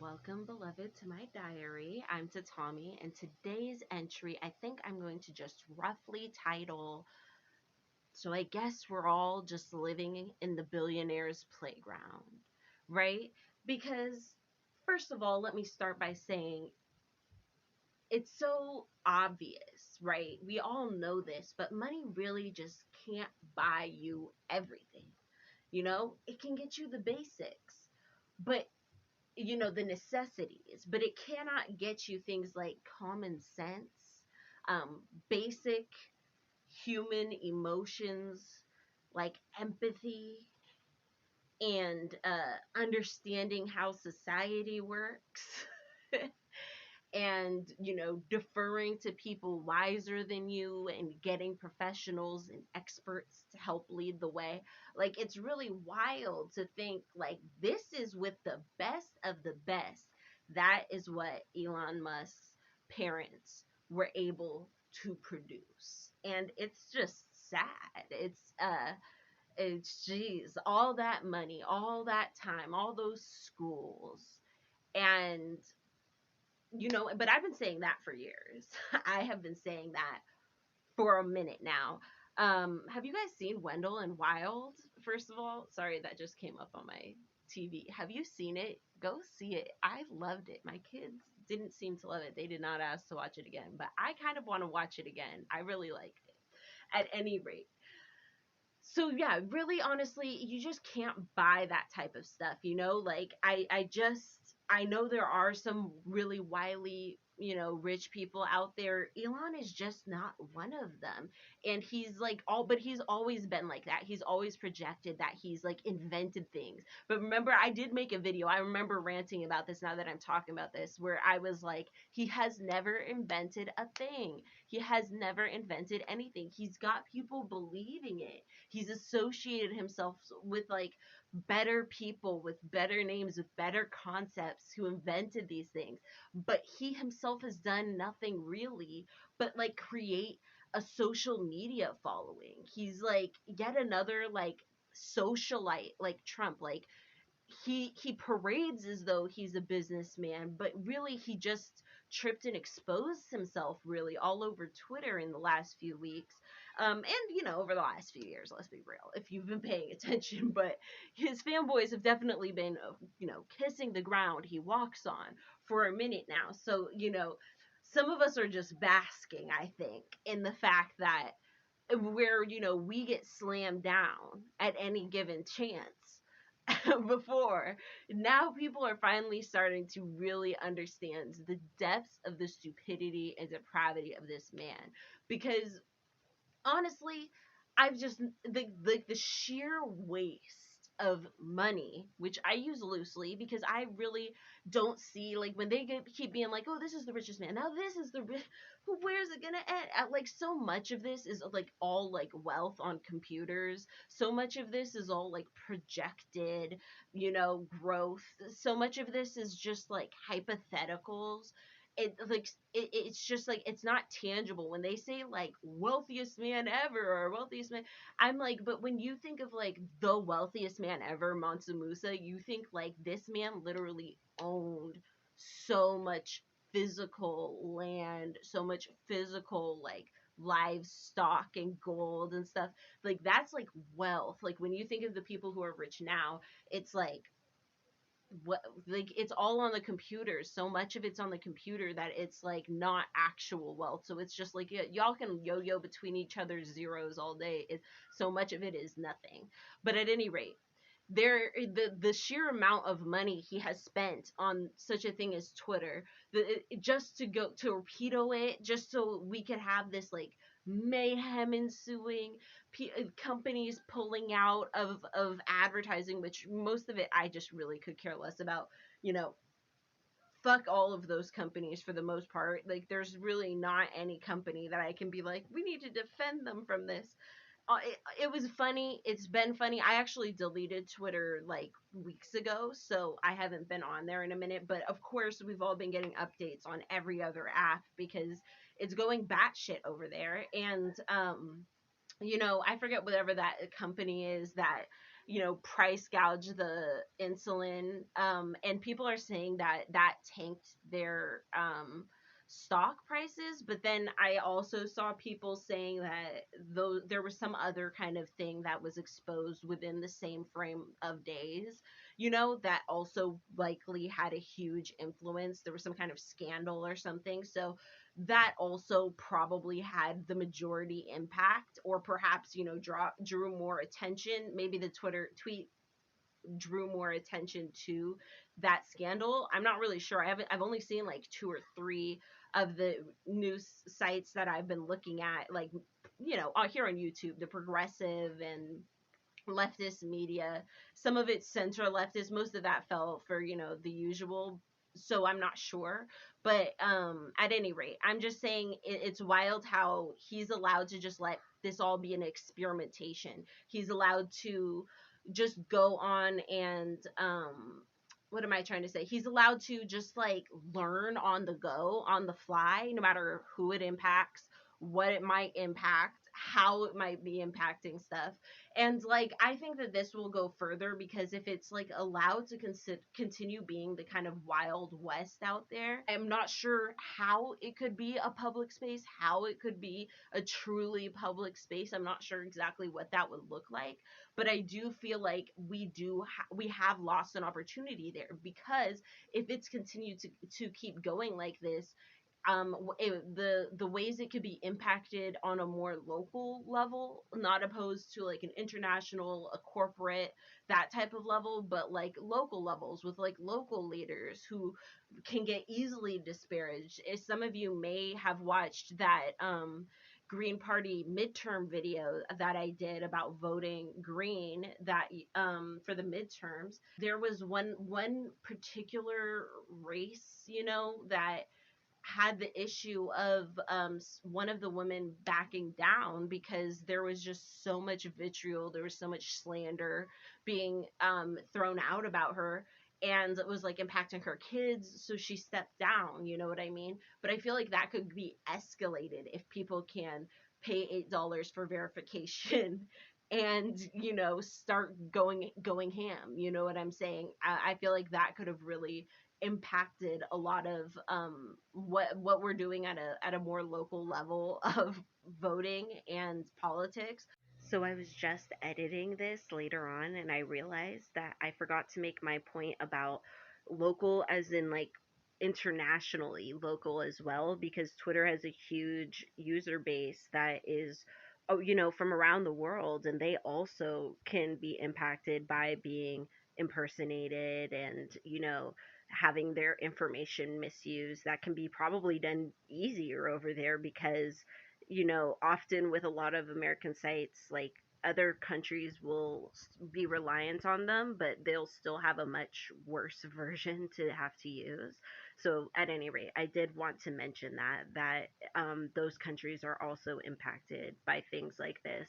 Welcome, beloved, to my diary. I'm Tatami, and today's entry I think I'm going to just roughly title. So I guess we're all just living in the billionaires' playground, right? Because, first of all, let me start by saying it's so obvious, right? We all know this, but money really just can't buy you everything. It can get you the basics, but the necessities, but it cannot get you things like common sense, basic human emotions like empathy and understanding how society works. And deferring to people wiser than you and getting professionals and experts to help lead the way. Like, it's really wild to think like this is with the best of the best. That is what Elon Musk's parents were able to produce, and it's just sad. It's geez, all that money, all that time, all those schools, and but I've been saying that for years. I have been saying that for a minute now. Have you guys seen Wendell and Wild? First of all, sorry, that just came up on my TV. Have you seen it? Go see it. I loved it. My kids didn't seem to love it. They did not ask to watch it again, but I kind of want to watch it again. I really liked it. At any rate, so yeah, really honestly, you just can't buy that type of stuff, like I know there are some really wily, rich people out there. Elon is just not one of them. And he's like all but he's always been like that. He's always projected that he's like invented things. But remember, I did make a video. I remember ranting about this now that I'm talking about this, where I was like, he has never invented a thing. He has never invented anything. He's got people believing it. He's associated himself with like better people, with better names, with better concepts who invented these things. But he himself has done nothing really but like create a social media following. He's like yet another like socialite like Trump. Like he parades as though he's a businessman, but really he just tripped and exposed himself really all over Twitter in the last few weeks. And over the last few years, let's be real, if you've been paying attention. But his fanboys have definitely been kissing the ground he walks on for a minute now. So some of us are just basking, I think, in the fact that where we get slammed down at any given chance before. Now people are finally starting to really understand the depths of the stupidity and depravity of this man. Because honestly, I've just the sheer waste of money, which I use loosely because I really don't see, like, when they keep being like, oh, this is the richest man, now this is the rich, where's it gonna end at? Like, so much of this is like all like wealth on computers. So much of this is all like projected, growth. So much of this is just like hypotheticals. It's just like it's not tangible. When they say like wealthiest man ever or wealthiest man, I'm like, but when you think of like the wealthiest man ever, Mansa Musa, you think like this man literally owned so much physical land, so much physical like livestock and gold and stuff. Like, that's like wealth. Like, when you think of the people who are rich now, it's like what, like, it's all on the computer. So much of it's on the computer that it's like not actual wealth. So it's just like, y'all can yo-yo between each other's zeros all day. So much of it is nothing. But at any rate, the sheer amount of money he has spent on such a thing as Twitter, just to go to torpedo it, just so we could have this like mayhem ensuing, companies pulling out of advertising, which most of it I just really could care less about. You know, fuck all of those companies for the most part. Like, there's really not any company that I can be like, we need to defend them from this. It was funny. It's been funny. I actually deleted Twitter like weeks ago, so I haven't been on there in a minute. But of course, we've all been getting updates on every other app because it's going batshit over there. And I forget whatever that company is that price gouge the insulin. And people are saying that that tanked their stock prices. But then I also saw people saying that though there was some other kind of thing that was exposed within the same frame of days, that also likely had a huge influence. There was some kind of scandal or something. So that also probably had the majority impact, or perhaps, drew more attention. Maybe the Twitter tweet drew more attention to that scandal. I'm not really sure. I've only seen like two or three of the news sites that I've been looking at, like, here on YouTube, the progressive and leftist media. Some of it's center leftist. Most of that fell for, the usual. So I'm not sure. But at any rate, I'm just saying it's wild how he's allowed to just let this all be an experimentation. He's allowed to just go on and what am I trying to say? He's allowed to just like learn on the go, on the fly, no matter who it impacts, what it might impact, how it might be impacting stuff. And like, I think that this will go further, because if it's like allowed to continue being the kind of wild west out there, I'm not sure how it could be a public space, how it could be a truly public space. I'm not sure exactly what that would look like, but I do feel like we have lost an opportunity there, because if it's continued to keep going like this, the ways it could be impacted on a more local level, not opposed to like an international, a corporate, that type of level, but like local levels with like local leaders who can get easily disparaged. If some of you may have watched that Green Party midterm video that I did about voting green, that for the midterms, there was one particular race, that had the issue of one of the women backing down, because there was just so much vitriol, there was so much slander being thrown out about her, and it was like impacting her kids, so she stepped down, you know what I mean? But I feel like that could be escalated if people can pay $8 for verification and start going ham, you know what I'm saying? I feel like that could have really impacted a lot of what we're doing at a more local level of voting and politics. So I was just editing this later on, and I realized that I forgot to make my point about local as in like internationally local as well, because Twitter has a huge user base that is, oh, from around the world, and they also can be impacted by being impersonated and, having their information misused. That can be probably done easier over there, because often with a lot of American sites, like, other countries will be reliant on them, but they'll still have a much worse version to have to use. So, at any rate, I did want to mention that those countries are also impacted by things like this.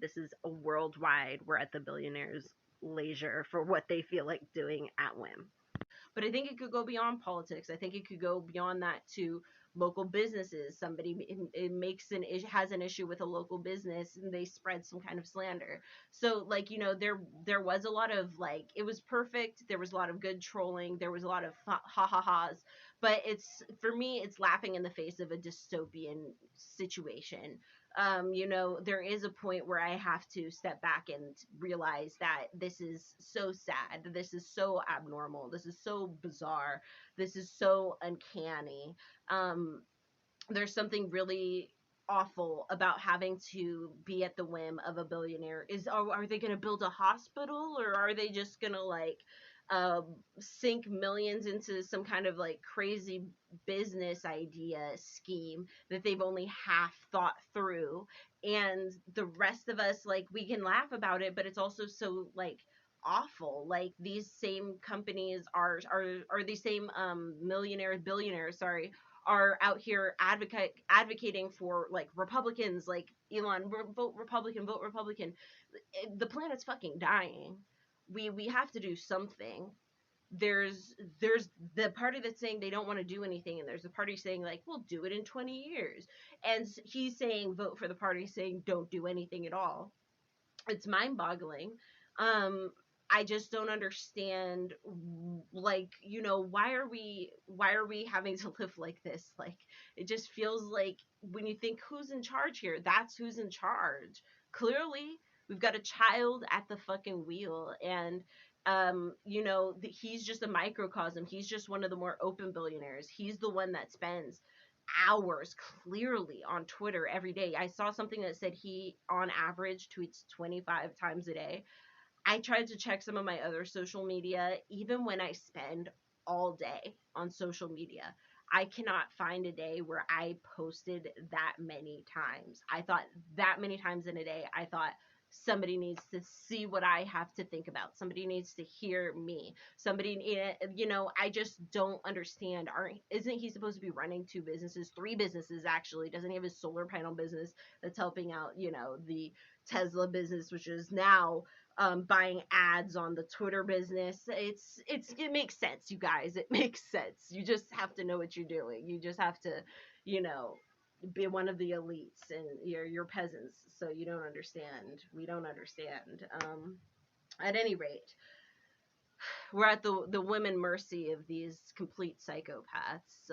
This is a worldwide. We're at the billionaires' leisure for what they feel like doing at whim. But I think it could go beyond politics. I think it could go beyond that to local businesses. Somebody it makes has an issue with a local business, and they spread some kind of slander. So like, there was a lot of like, it was perfect. There was a lot of good trolling. There was a lot of ha ha ha's. But it's, for me, it's laughing in the face of a dystopian situation. There is a point where I have to step back and realize that this is so sad. This is so abnormal. This is so bizarre. This is so uncanny. Um, there's something really awful about having to be at the whim of a billionaire. Are they going to build a hospital, or are they just going to like sink millions into some kind of like crazy business idea scheme that they've only half thought through? And the rest of us, like, we can laugh about it, but it's also so like awful. Like, these same companies are these same millionaires, billionaires, sorry, are out here advocating for like Republicans, like Elon, vote Republican, vote Republican. The planet's fucking dying. We have to do something. There's the party that's saying they don't want to do anything, and there's the party saying like, we'll do it in 20 years. And he's saying vote for the party saying don't do anything at all. It's mind boggling. um I just don't understand, like, why are we having to live like this? Like, it just feels like, when you think who's in charge here, that's who's in charge. Clearly, we've got a child at the fucking wheel, and he's just a microcosm. He's just one of the more open billionaires. He's the one that spends hours clearly on Twitter every day. I saw something that said he on average tweets 25 times a day. I tried to check some of my other social media. Even when I spend all day on social media, I cannot find a day where I posted that many times. I thought that many times in a day, I thought somebody needs to see what I have to think about. Somebody needs to hear me. I just don't understand. Isn't he supposed to be running two businesses, three businesses actually? Doesn't he have his solar panel business that's helping out, the Tesla business, which is now buying ads on the Twitter business? It makes sense, you guys. It makes sense. You just have to know what you're doing. You just have to, you know, be one of the elites, and you're peasants, so you don't understand. We don't understand. At any rate, we're at the women mercy of these complete psychopaths.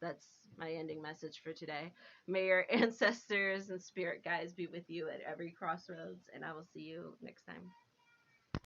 That's my ending message for today. May your ancestors and spirit guides be with you at every crossroads, and I will see you next time.